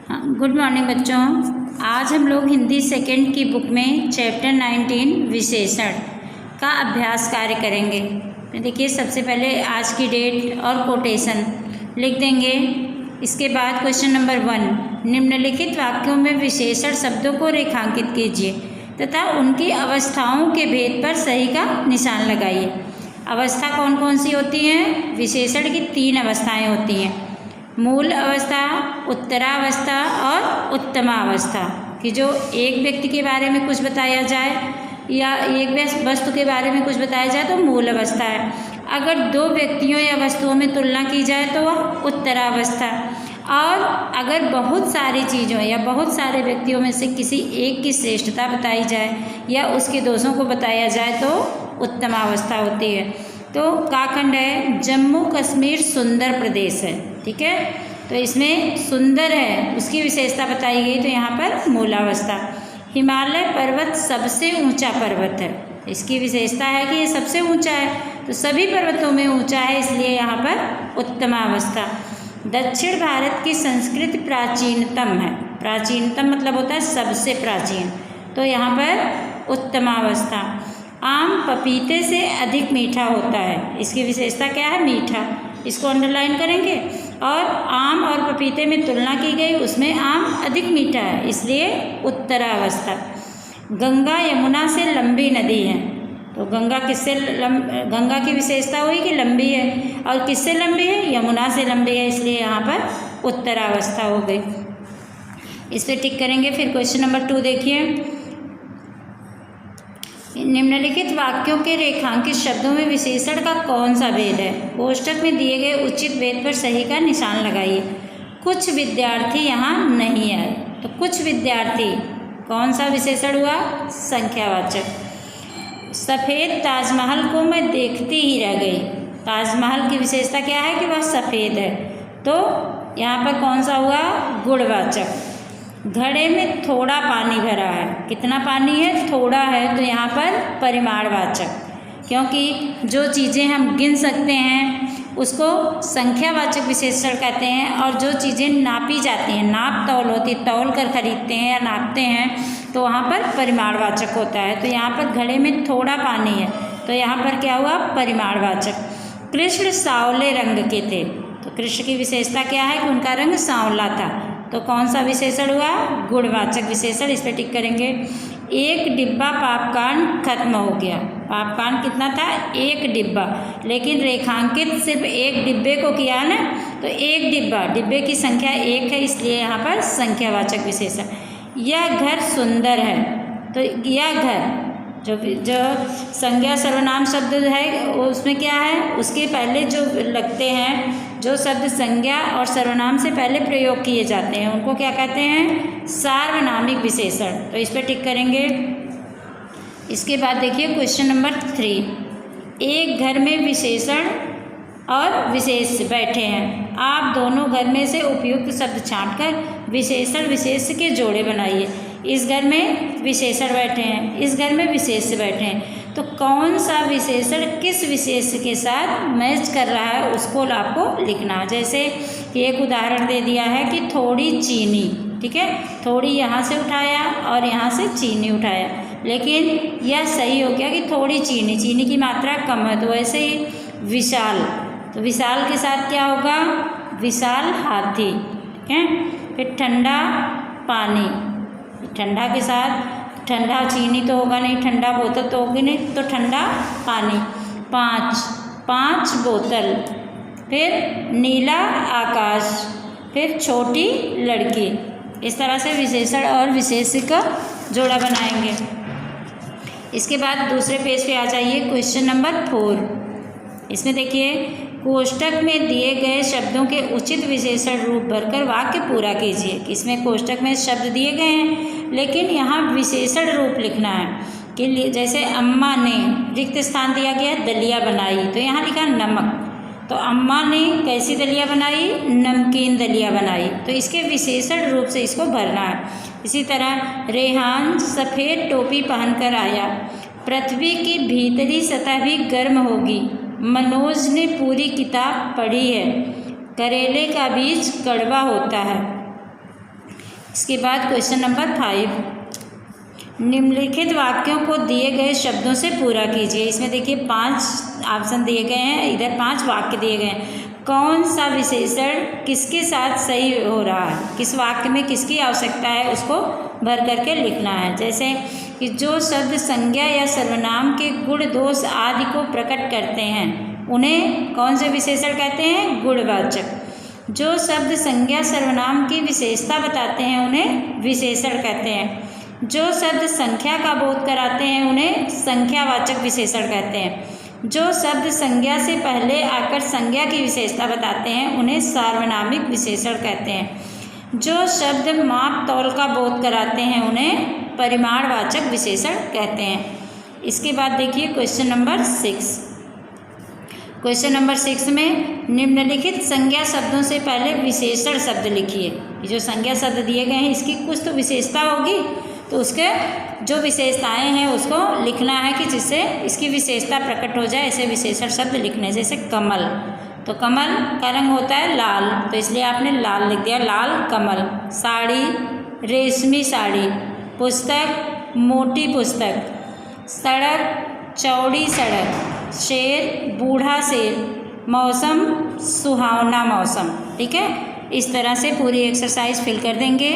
Good morning बच्चों। आज हम लोग हिंदी सेकेंड की बुक में चैप्टर 19 विशेषण का अभ्यास कार्य करेंगे। देखिए, सबसे पहले आज की डेट और कोटेशन लिख देंगे। इसके बाद क्वेश्चन नंबर 1, निम्नलिखित वाक्यों में विशेषण शब्दों को रेखांकित कीजिए तथा उनकी अवस्थाओं के भेद पर सही का निशान लगाइए। अवस्था कौन कौन सी होती हैं? विशेषण की 3 अवस्थाएं होती हैं, मूल अवस्था, उत्तरावस्था और उत्तमावस्था। कि जो एक व्यक्ति के बारे में कुछ बताया जाए या एक वस्तु के बारे में कुछ बताया जाए तो मूल अवस्था है। अगर 2 व्यक्तियों या वस्तुओं में तुलना की जाए तो वह उत्तरावस्था। और अगर बहुत सारी चीज़ों या बहुत सारे व्यक्तियों में से किसी एक की श्रेष्ठता बताई जाए या उसके दोषों को बताया जाए तो उत्तमावस्था होती है। तो का खंड है? जम्मू कश्मीर सुंदर प्रदेश है, ठीक है। तो इसमें सुंदर है, उसकी विशेषता बताई गई, तो यहाँ पर मूलावस्था। हिमालय पर्वत सबसे ऊंचा पर्वत है, इसकी विशेषता है कि ये सबसे ऊंचा है, तो सभी पर्वतों में ऊंचा है, इसलिए यहाँ पर उत्तमावस्था। दक्षिण भारत की संस्कृति प्राचीनतम है, प्राचीनतम मतलब होता है सबसे प्राचीन, तो यहाँ पर उत्तमावस्था। आम पपीते से अधिक मीठा होता है, इसकी विशेषता क्या है? मीठा, इसको अंडरलाइन करेंगे। और आम और पपीते में तुलना की गई, उसमें आम अधिक मीठा है, इसलिए उत्तरावस्था। गंगा यमुना से लंबी नदी है, तो गंगा गंगा की विशेषता हुई कि लंबी है, और किससे लंबी है? यमुना से लंबी है, इसलिए यहाँ पर उत्तरावस्था हो गई। इस पर टिक करेंगे। फिर क्वेश्चन नंबर 2 देखिए, निम्नलिखित वाक्यों के रेखांकित शब्दों में विशेषण का कौन सा भेद है? कोष्ठक में दिए गए उचित भेद पर सही का निशान लगाइए। कुछ विद्यार्थी यहाँ नहीं आए, तो कुछ विद्यार्थी कौन सा विशेषण हुआ? संख्यावाचक। सफ़ेद ताजमहल को मैं देखती ही रह गई, ताजमहल की विशेषता क्या है? कि वह सफ़ेद है, तो यहाँ पर कौन सा हुआ? गुणवाचक। घड़े में थोड़ा पानी भरा है, कितना पानी है? थोड़ा है, तो यहाँ पर परिमाणवाचक, क्योंकि जो चीज़ें हम गिन सकते हैं उसको संख्यावाचक विशेषण कहते हैं, और जो चीज़ें नापी जाती हैं, नाप तौल होती, तौल कर खरीदते हैं या नापते हैं, तो वहाँ पर परिमाणवाचक होता है। तो यहाँ पर घड़े में थोड़ा पानी है, तो यहाँ पर क्या हुआ? परिमाणवाचक। कृष्ण सांवले रंग के थे, तो कृष्ण की विशेषता क्या है? कि उनका रंग सांवला था, तो कौन सा विशेषण हुआ? गुणवाचक विशेषण, इस पर टिक करेंगे। एक डिब्बा पापकार्न खत्म हो गया, पापकार्न कितना था? 1 डिब्बा, लेकिन रेखांकित सिर्फ 1 डिब्बे को किया है ना, तो 1 डिब्बा, डिब्बे की संख्या 1 है, इसलिए यहाँ पर संख्यावाचक विशेषण। यह घर सुंदर है, तो यह घर जो संज्ञा सर्वनाम शब्द है उसमें क्या है? उसके पहले जो लगते हैं, जो शब्द संज्ञा और सर्वनाम से पहले प्रयोग किए जाते हैं, उनको क्या कहते हैं? सार्वनामिक विशेषण, तो इस पर टिक करेंगे। इसके बाद देखिए क्वेश्चन नंबर 3, एक घर में विशेषण और विशेष बैठे हैं, आप दोनों घर में से उपयुक्त शब्द छांटकर विशेषण विशेष के जोड़े बनाइए। इस घर में विशेषण बैठे हैं, इस घर में विशेष बैठे हैं, तो कौन सा विशेषण किस विशेष के साथ मैच कर रहा है उसको आपको लिखना। जैसे कि एक उदाहरण दे दिया है कि थोड़ी चीनी, ठीक है, थोड़ी यहाँ से उठाया और यहाँ से चीनी उठाया, लेकिन यह सही हो गया कि थोड़ी चीनी, चीनी की मात्रा कम है, तो वैसे ही विशाल, तो विशाल के साथ क्या होगा? विशाल हाथी, ठीक है। फिर ठंडा पानी, ठंडा के साथ ठंडा चीनी तो होगा नहीं, ठंडा बोतल तो होगी नहीं, तो ठंडा पानी। 5 बोतल, फिर नीला आकाश, फिर छोटी लड़की। इस तरह से विशेषण और विशेष का जोड़ा बनाएंगे। इसके बाद दूसरे पेज पे आ जाइए, क्वेश्चन नंबर 4। इसमें देखिए, कोष्ठक में दिए गए शब्दों के उचित विशेषण रूप भरकर वाक्य पूरा कीजिए। इसमें कोष्ठक में शब्द दिए गए हैं, लेकिन यहाँ विशेषण रूप लिखना है कि जैसे अम्मा ने, रिक्त स्थान दिया गया दलिया बनाई, तो यहाँ लिखा नमक, तो अम्मा ने कैसी दलिया बनाई? नमकीन दलिया बनाई, तो इसके विशेषण रूप से इसको भरना है। इसी तरह रेहान सफ़ेद टोपी पहनकर आया, पृथ्वी की भीतरी सतह भी गर्म होगी, मनोज ने पूरी किताब पढ़ी है, करेले का बीज कड़वा होता है, इसके बाद क्वेश्चन नंबर 5, निम्नलिखित वाक्यों को दिए गए शब्दों से पूरा कीजिए। इसमें देखिए 5 ऑप्शन दिए गए हैं, इधर 5 वाक्य दिए गए हैं। कौन सा विशेषण किसके साथ सही हो रहा है, किस वाक्य में किसकी आवश्यकता है, उसको भर करके लिखना है। जैसे कि जो शब्द संज्ञा या सर्वनाम के गुण दोष आदि को प्रकट करते हैं उन्हें कौन से विशेषण कहते हैं, गुणवाचक। जो शब्द संज्ञा सर्वनाम की विशेषता बताते हैं उन्हें विशेषण कहते हैं। जो शब्द संख्या का बोध कराते हैं उन्हें संख्यावाचक विशेषण कहते हैं। जो शब्द संज्ञा से पहले आकर संज्ञा की विशेषता बताते हैं उन्हें सार्वनामिक विशेषण कहते हैं। जो शब्द माप तौल का बोध कराते हैं उन्हें परिमाणवाचक विशेषण कहते हैं। इसके बाद देखिए क्वेश्चन नंबर 6। क्वेश्चन नंबर 6 में निम्नलिखित संज्ञा शब्दों से पहले विशेषण शब्द लिखिए। जो संज्ञा शब्द दिए गए हैं इसकी कुछ तो विशेषता होगी, तो उसके जो विशेषताएं हैं उसको लिखना है कि जिससे इसकी विशेषता प्रकट हो जाए, ऐसे विशेषण शब्द लिखने। जैसे कमल, तो कमल का रंग होता है लाल, तो इसलिए आपने लाल लिख दिया, लाल कमल। साड़ी, रेशमी साड़ी। पुस्तक, मोटी पुस्तक। सड़क, चौड़ी सड़क। शेर, बूढ़ा शेर। मौसम, सुहावना मौसम। ठीक है, इस तरह से पूरी एक्सरसाइज फिल कर देंगे।